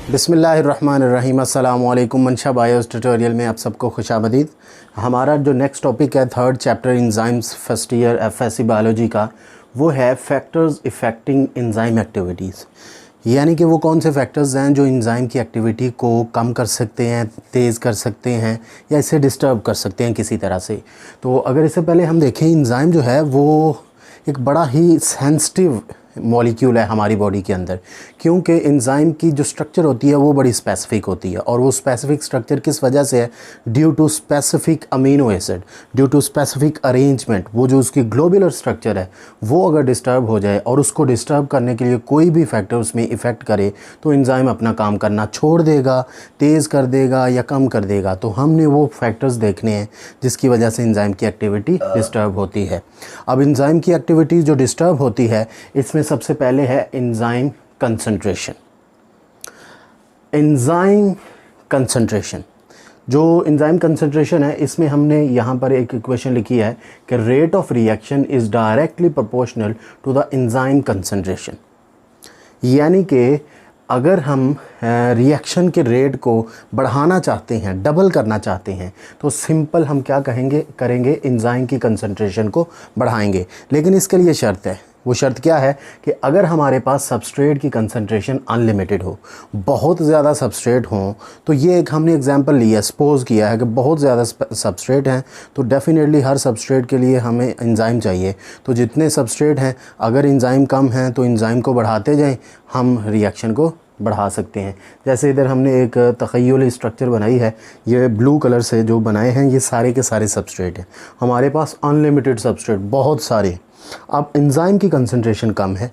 बिस्मिल्लाहिर्रहमानिर्रहीम। अस्सलामु अलैकुम। मंशा बायोस ट्यूटोरियल में आप सबको खुशामदीद। हमारा जो नेक्स्ट टॉपिक है third chapter enzymes first year FSc biology का, वो है फैक्टर्स इफ़ेक्टिंग इंजाइम एक्टिविटीज़। यानी कि वो कौन से फैक्टर्स हैं जो इंजाइम की एक्टिविटी को कम कर सकते हैं, तेज़ कर सकते हैं या इसे डिस्टर्ब कर सकते हैं किसी तरह से। तो अगर इससे पहले हम देखें, इंजाइम जो है वो एक बड़ा ही सेंसिटिव मॉलिक्यूल है हमारी बॉडी के अंदर, क्योंकि एंजाइम की जो स्ट्रक्चर होती है वो बड़ी स्पेसिफिक होती है। और वो स्पेसिफिक स्ट्रक्चर किस वजह से है? Due to specific amino acid, due to specific arrangement. वो जो उसकी ग्लोबुलर स्ट्रक्चर है वो अगर डिस्टर्ब हो जाए और उसको डिस्टर्ब करने के लिए कोई भी फैक्टर उसमें इफ़ेक्ट करे तो एंजाइम अपना काम करना छोड़ देगा, तेज़ कर देगा या कम कर देगा। तो हमने वो फैक्टर्स देखने हैं जिसकी वजह से एंजाइम की एक्टिविटी डिस्टर्ब होती है। अब एंजाइम की एक्टिविटी जो डिस्टर्ब होती है, इसमें सबसे पहले है एंजाइम कंसंट्रेशन। एंजाइम कंसंट्रेशन, जो एंजाइम कंसंट्रेशन है, इसमें हमने यहाँ पर एक इक्वेशन लिखी है कि rate of reaction is directly proportional to the enzyme concentration. यानी कि अगर हम रिएक्शन के रेट को बढ़ाना चाहते हैं, डबल करना चाहते हैं, तो सिंपल हम क्या करेंगे, एंजाइम की कंसंट्रेशन को बढ़ाएंगे। लेकिन इसके लिए शर्त है। वो शर्त क्या है कि अगर हमारे पास सबस्ट्रेट की कंसंट्रेशन अनलिमिटेड हो, बहुत ज़्यादा सबस्ट्रेट हों। तो ये एक हमने एग्जांपल लिया, सपोज़ किया है कि बहुत ज़्यादा सबस्ट्रेट हैं, तो डेफिनेटली हर सबस्ट्रेट के लिए हमें एंजाइम चाहिए। तो जितने सबस्ट्रेट हैं, अगर एंजाइम कम हैं तो एंजाइम को बढ़ाते जाएं, हम रिएक्शन को बढ़ा सकते हैं। जैसे इधर हमने एक तख़य्युली स्ट्रक्चर बनाई है, ये ब्लू कलर से जो बनाए हैं ये सारे के सारे सबस्ट्रेट हैं। हमारे पास अनलिमिटेड सबस्ट्रेट बहुत सारे। अब एंजाइम की कंसंट्रेशन कम है,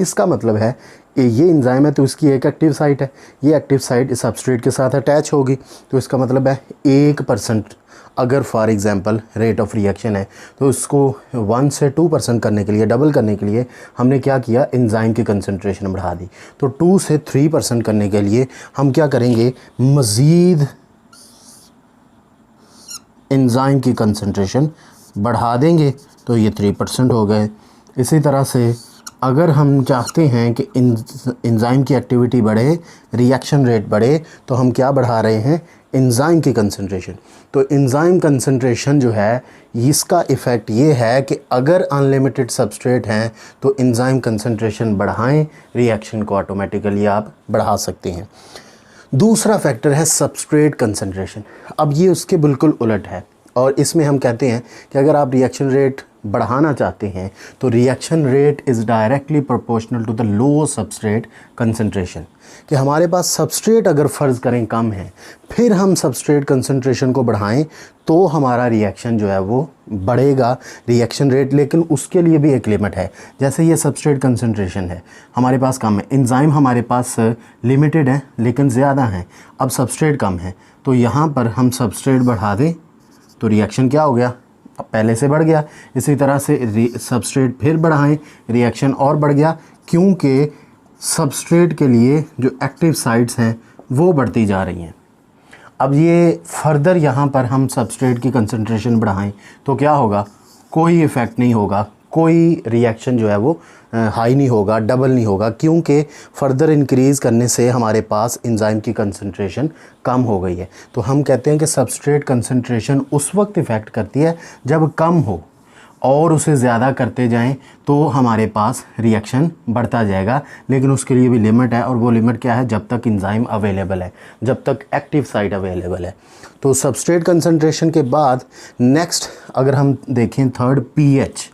इसका मतलब है कि ये एंजाइम है तो इसकी एक एक्टिव साइट है, ये एक्टिव साइट इस सबस्ट्रेट के साथ अटैच होगी। तो इसका मतलब है 1%। अगर for example rate of reaction है तो इसको 1 से 2% करने के लिए, डबल करने के लिए हमने क्या किया, एंजाइम की कंसंट्रेशन बढ़ा दी। तो 2 से 3% करने के लिए हम क्या करेंगे, मज़ीद एंजाइम की कंसंट्रेशन बढ़ा देंगे, तो ये 3% हो गए। इसी तरह से अगर हम चाहते हैं कि एंजाइम की एक्टिविटी बढ़े, रिएक्शन रेट बढ़े, तो हम क्या बढ़ा रहे हैं, एंजाइम की कंसंट्रेशन। तो एंजाइम कंसंट्रेशन जो है, इसका इफ़ेक्ट ये है कि अगर अनलिमिटेड सबस्ट्रेट हैं तो एंजाइम कंसंट्रेशन बढ़ाएं, रिएक्शन को ऑटोमेटिकली आप बढ़ा सकते हैं। दूसरा फैक्टर है सबस्ट्रेट कंसंट्रेशन। अब ये उसके बिल्कुल उलट है, और इसमें हम कहते हैं कि अगर आप रिएक्शन रेट बढ़ाना चाहते हैं तो reaction rate is directly proportional to the low substrate concentration. कि हमारे पास सबस्ट्रेट अगर फ़र्ज़ करें कम है, फिर हम सबस्ट्रेट कंसंट्रेशन को बढ़ाएं तो हमारा रिएक्शन जो है वो बढ़ेगा, रिएक्शन रेट। लेकिन उसके लिए भी एक लिमिट है। जैसे ये सबस्ट्रेट कंसंट्रेशन है हमारे पास कम है, एंजाइम हमारे पास लिमिटेड है लेकिन ज़्यादा है। अब सबस्ट्रेट कम है तो यहाँ पर हम सबस्ट्रेट बढ़ा दें तो रिएक्शन क्या हो गया, पहले से बढ़ गया। इसी तरह से सबस्ट्रेट फिर बढ़ाएं, रिएक्शन और बढ़ गया, क्योंकि सबस्ट्रेट के लिए जो एक्टिव साइट्स हैं वो बढ़ती जा रही हैं। अब ये फर्दर यहाँ पर हम सबस्ट्रेट की कंसंट्रेशन बढ़ाएं तो क्या होगा, कोई इफ़ेक्ट नहीं होगा, कोई रिएक्शन जो है वो हाई नहीं होगा, डबल नहीं होगा, क्योंकि फ़र्दर इंक्रीज़ करने से हमारे पास एंजाइम की कंसंट्रेशन कम हो गई है। तो हम कहते हैं कि सबस्ट्रेट कंसंट्रेशन उस वक्त इफ़ेक्ट करती है जब कम हो, और उसे ज़्यादा करते जाएं तो हमारे पास रिएक्शन बढ़ता जाएगा। लेकिन उसके लिए भी लिमिट है, और वो लिमिट क्या है, जब तक एंजाइम अवेलेबल है, जब तक एक्टिव साइट अवेलेबल है। तो सबस्ट्रेट कंसंट्रेशन के बाद नेक्स्ट अगर हम देखें थर्ड, पीएच।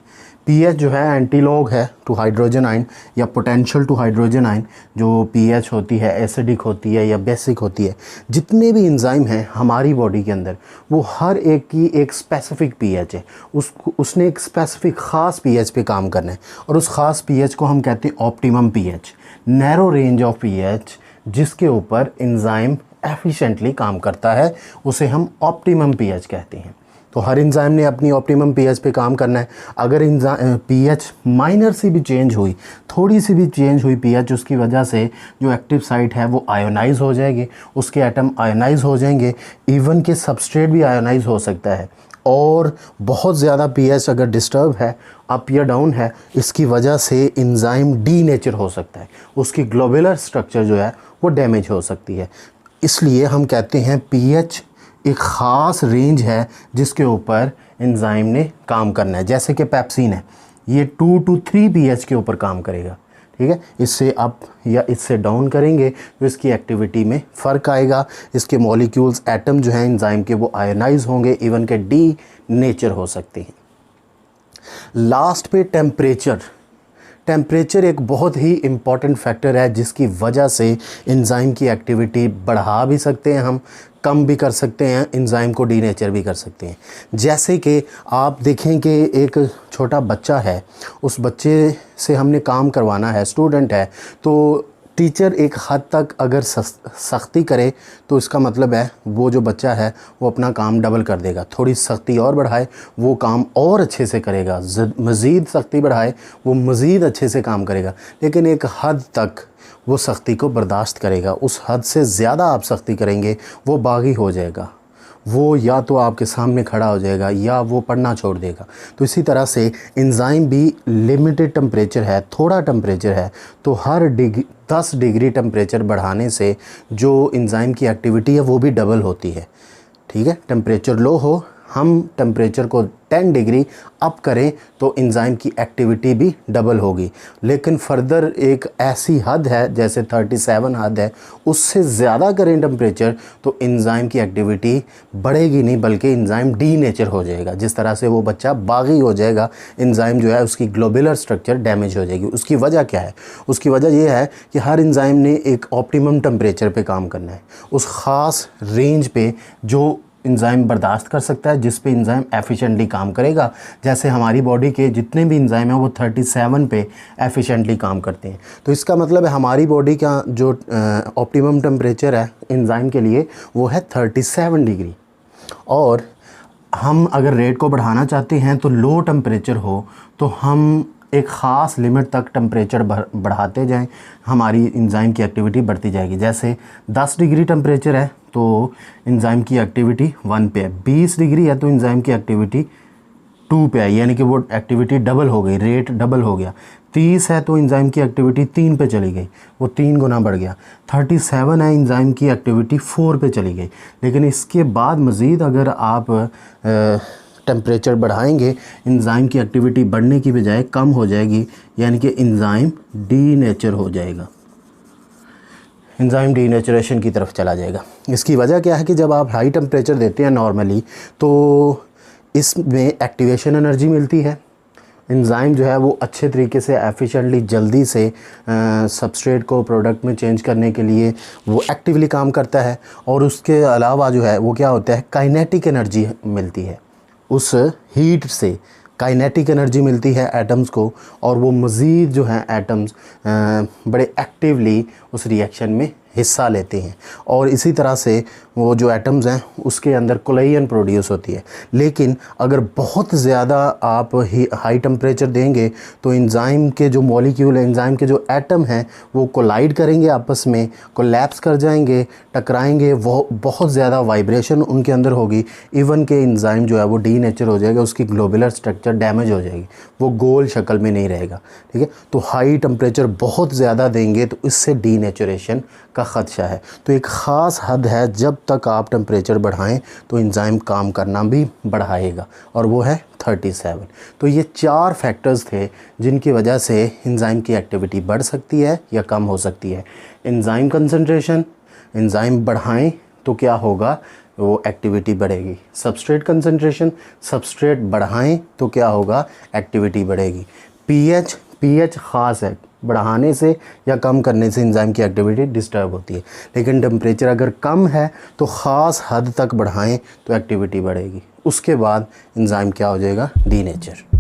पीएच जो है एंटीलॉग है टू हाइड्रोजन आयन या पोटेंशियल टू हाइड्रोजन आयन। जो पीएच होती है एसिडिक होती है या बेसिक होती है। जितने भी एंजाइम हैं हमारी बॉडी के अंदर, वो हर एक की एक स्पेसिफिक पीएच है। उसने एक स्पेसिफिक ख़ास पीएच पे काम करना है, और उस ख़ास पीएच को हम कहते हैं optimum pH, narrow range of pH, जिसके ऊपर एंजाइम एफिशिएंटली काम करता है, उसे हम ऑप्टिमम पीएच कहते हैं। तो हर एंजाइम ने अपनी ऑप्टिमम पीएच पे काम करना है। अगर पीएच माइनर सी भी चेंज हुई, थोड़ी सी भी चेंज हुई पीएच, उसकी वजह से जो एक्टिव साइट है वो आयोनाइज हो जाएगी, उसके एटम आयोनाइज हो जाएंगे, इवन के सबस्ट्रेट भी आयोनाइज हो सकता है। और बहुत ज़्यादा pH अगर डिस्टर्ब है, अप या डाउन है, इसकी वजह से एंजाइम डीनेचर हो सकता है, उसकी ग्लोबुलर स्ट्रक्चर जो है वो डैमेज हो सकती है। इसलिए हम कहते हैं pH एक ख़ास रेंज है जिसके ऊपर एंजाइम ने काम करना है। जैसे कि पेप्सिन है, ये 2 to 3 pH के ऊपर काम करेगा, ठीक है। इससे अप या इससे डाउन करेंगे तो इसकी एक्टिविटी में फ़र्क आएगा, इसके मॉलिक्यूल्स एटम जो हैं एंजाइम के वो आयनाइज होंगे, इवन के डी नेचर हो सकते हैं। लास्ट पे टेम्परेचर एक बहुत ही इम्पॉर्टेंट फैक्टर है जिसकी वजह से एंजाइम की एक्टिविटी बढ़ा भी सकते हैं हम, कम भी कर सकते हैं, एंजाइम को डीनेचर भी कर सकते हैं। जैसे कि आप देखें कि एक छोटा बच्चा है, उस बच्चे से हमने काम करवाना है, स्टूडेंट है, तो टीचर एक हद तक अगर सख्ती करे तो इसका मतलब है वो जो बच्चा है वो अपना काम डबल कर देगा। थोड़ी सख्ती और बढ़ाए वो काम और अच्छे से करेगा, मज़ीद सख्ती बढ़ाए वो मज़ीद अच्छे से काम करेगा, लेकिन एक हद तक वो सख्ती को बर्दाश्त करेगा। उस हद से ज़्यादा आप सख्ती करेंगे वो बागी हो जाएगा, वो या तो आपके सामने खड़ा हो जाएगा या वो पढ़ना छोड़ देगा। तो इसी तरह से एंजाइम भी लिमिटेड टेम्परेचर है, थोड़ा टेम्परेचर है, तो हर 10 डिग्री टेम्परेचर बढ़ाने से जो एंजाइम की एक्टिविटी है वो भी डबल होती है, ठीक है। टेम्परेचर लो हो, हम टेम्परेचर को 10 डिग्री अप करें तो एंजाइम की एक्टिविटी भी डबल होगी। लेकिन फर्दर एक ऐसी हद है, जैसे 37 हद है, उससे ज़्यादा करें टेम्परेचर तो एंजाइम की एक्टिविटी बढ़ेगी नहीं, बल्कि एंजाइम डीनेचर हो जाएगा। जिस तरह से वो बच्चा बागी हो जाएगा, एंजाइम जो है उसकी ग्लोबुलर स्ट्रक्चर डैमेज हो जाएगी। उसकी वजह क्या है? उसकी वजह ये है कि हर एंजाइम ने एक ऑप्टिमम टेम्परेचर पे काम करना है, उस ख़ास रेंज पे जो एंजाइम बर्दाश्त कर सकता है, जिस पे एंजाइम एफिशिएंटली काम करेगा। जैसे हमारी बॉडी के जितने भी एंजाइम हैं वो 37 पे एफिशिएंटली काम करते हैं। तो इसका मतलब है हमारी बॉडी का जो ऑप्टिमम टेम्परेचर है एंजाइम के लिए वो है 37 डिग्री। और हम अगर रेट को बढ़ाना चाहते हैं तो लो टेम्परेचर हो तो हम एक ख़ास लिमिट तक टेम्परेचर बढ़ाते जाएं, हमारी एंजाइम की एक्टिविटी बढ़ती जाएगी। जैसे 10 डिग्री टेम्परेचर है तो एंजाइम की एक्टिविटी 1 पे है, 20 डिग्री है तो एंजाइम की एक्टिविटी 2 पे है, यानी कि वो एक्टिविटी डबल हो गई, रेट डबल हो गया। 30 है तो एंजाइम की एक्टिविटी 3 पे चली गई, वो 3 गुना बढ़ गया। 37 है, एंजाइम की एक्टिविटी 4 पे चली गई। लेकिन इसके बाद मज़ीद अगर आप टेम्परेचर बढ़ाएंगे, एंजाइम की एक्टिविटी बढ़ने की बजाय कम हो जाएगी, यानी कि एंजाइम डीनेचर हो जाएगा, एंजाइम डीनेचरेशन की तरफ चला जाएगा। इसकी वजह क्या है कि जब आप हाई टेम्परेचर देते हैं नॉर्मली तो इसमें एक्टिवेशन एनर्जी मिलती है, एंजाइम जो है वो अच्छे तरीके से एफिशिएंटली जल्दी से सबस्ट्रेट को प्रोडक्ट में चेंज करने के लिए वो एक्टिवली काम करता है। और उसके अलावा जो है वो क्या होता है, काइनेटिक एनर्जी मिलती है, उस हीट से काइनेटिक एनर्जी मिलती है एटम्स को, और वो मज़ीद जो है एटम्स बड़े एक्टिवली उस रिएक्शन में हिस्सा लेते हैं। और इसी तरह से वो जो एटम्स हैं उसके अंदर कोलाइन प्रोड्यूस होती है। लेकिन अगर बहुत ज़्यादा आप हाई टेम्परेचर देंगे तो एंजाइम के जो मॉलिक्यूल हैं, एंजाइम के जो एटम हैं वो कोलाइड करेंगे, आपस में कोलैप्स कर जाएंगे, टकराएंगे, वो बहुत ज़्यादा वाइब्रेशन उनके अंदर होगी। इवन के एंजाइम जो है वो डीनेचर हो जाएगा, उसकी ग्लोबुलर स्ट्रक्चर डैमेज हो जाएगी, वो गोल शक्ल में नहीं रहेगा, ठीक है। तो हाई टेम्परेचर बहुत ज़्यादा देंगे तो इससे डीनेचुरेशन का ख़दशा है। तो एक ख़ास हद है, जब तक आप टेम्परेचर बढ़ाएं तो एंजाइम काम करना भी बढ़ाएगा, और वो है 37। तो ये 4 फैक्टर्स थे जिनकी वजह से एंजाइम की एक्टिविटी बढ़ सकती है या कम हो सकती है। एंजाइम कंसंट्रेशन, एंजाइम बढ़ाएं तो क्या होगा, वो एक्टिविटी बढ़ेगी। सबस्ट्रेट कंसंट्रेशन, सबस्ट्रेट बढ़ाएं तो क्या होगा, एक्टिविटी बढ़ेगी। पीएच ख़ास है, बढ़ाने से या कम करने से एंजाइम की एक्टिविटी डिस्टर्ब होती है। लेकिन टेम्परेचर अगर कम है तो ख़ास हद तक बढ़ाएं तो एक्टिविटी बढ़ेगी, उसके बाद एंजाइम क्या हो जाएगा, डीनेचर।